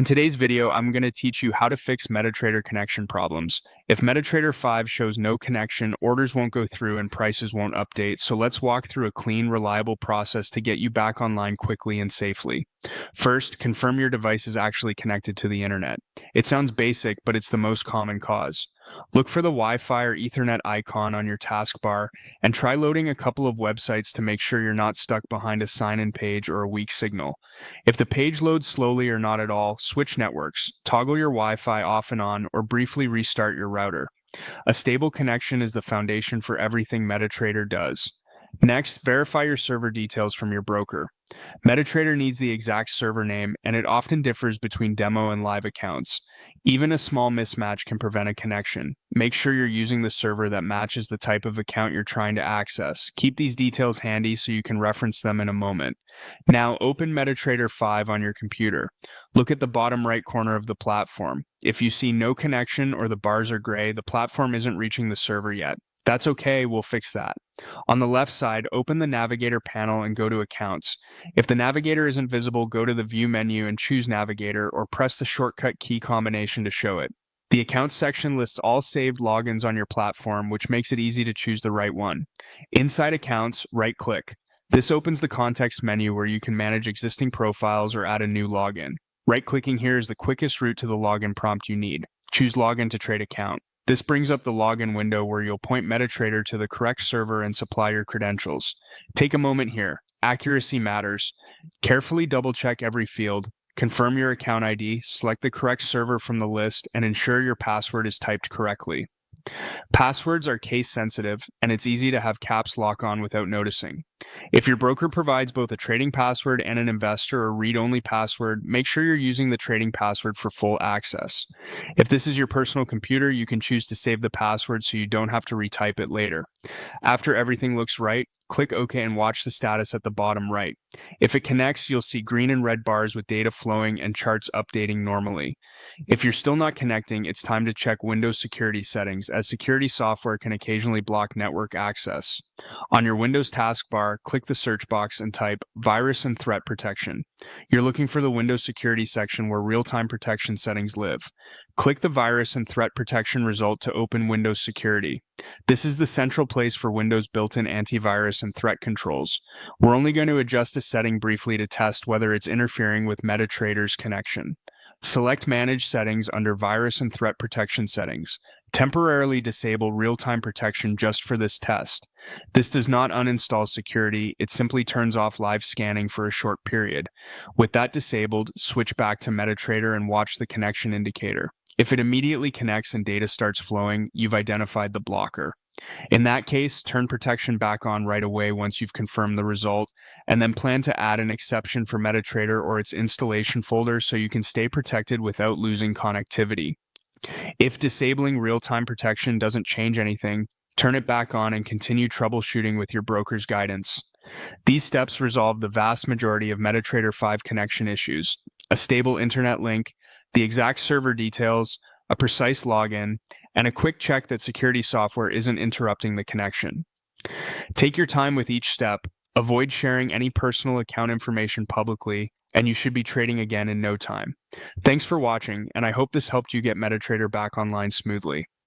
In today's video, I'm going to teach you how to fix Metatrader connection problems. If Metatrader 5 shows no connection, orders won't go through and prices won't update, so let's walk through a clean, reliable process to get you back online quickly and safely. First, confirm your device is actually connected to the internet. It sounds basic, but it's the most common cause. Look for the Wi-Fi or Ethernet icon on your taskbar and try loading a couple of websites to make sure you're not stuck behind a sign-in page or a weak signal. If the page loads slowly or not at all, switch networks, toggle your Wi-Fi off and on, or briefly restart your router. A stable connection is the foundation for everything Metatrader does. Next, verify your server details from your broker. Metatrader needs the exact server name, and it often differs between demo and live accounts. Even a small mismatch can prevent a connection. Make sure you're using the server that matches the type of account you're trying to access. Keep these details handy so you can reference them in a moment. Now, open Metatrader 5 on your computer. Look at the bottom right corner of the platform. If you see no connection or the bars are gray, the platform isn't reaching the server yet. That's okay, we'll fix that. On the left side, open the Navigator panel and go to Accounts. If the Navigator isn't visible, go to the View menu and choose Navigator, or press the shortcut key combination to show it. The Accounts section lists all saved logins on your platform, which makes it easy to choose the right one. Inside Accounts, right-click. This opens the context menu where you can manage existing profiles or add a new login. Right-clicking here is the quickest route to the login prompt you need. Choose Login to Trade Account. This brings up the login window where you'll point Metatrader to the correct server and supply your credentials. Take a moment here. Accuracy matters. Carefully double-check every field. Confirm your account ID, select the correct server from the list, and ensure your password is typed correctly. Passwords are case sensitive, and it's easy to have caps lock on without noticing. If your broker provides both a trading password and an investor or read-only password, make sure you're using the trading password for full access. If this is your personal computer, you can choose to save the password so you don't have to retype it later. After everything looks right, click OK and watch the status at the bottom right. If it connects, you'll see green and red bars with data flowing and charts updating normally. If you're still not connecting, it's time to check Windows security settings, as security software can occasionally block network access. On your Windows taskbar, click the search box and type Virus and Threat Protection. You're looking for the Windows security section where real-time protection settings live. Click the Virus and Threat Protection result to open Windows Security. This is the central place for Windows' built-in antivirus and threat controls. We're only going to adjust a setting briefly to test whether it's interfering with Metatrader's connection. Select Manage Settings under Virus and Threat Protection Settings. Temporarily disable real-time protection just for this test. This does not uninstall security, it simply turns off live scanning for a short period. With that disabled, switch back to Metatrader and watch the connection indicator. If it immediately connects and data starts flowing, you've identified the blocker. In that case, turn protection back on right away once you've confirmed the result, and then plan to add an exception for Metatrader or its installation folder so you can stay protected without losing connectivity. If disabling real-time protection doesn't change anything, turn it back on and continue troubleshooting with your broker's guidance. These steps resolve the vast majority of Metatrader 5 connection issues: a stable internet link, the exact server details, a precise login, and a quick check that security software isn't interrupting the connection. Take your time with each step, avoid sharing any personal account information publicly, and you should be trading again in no time. Thanks for watching, and I hope this helped you get Metatrader back online smoothly.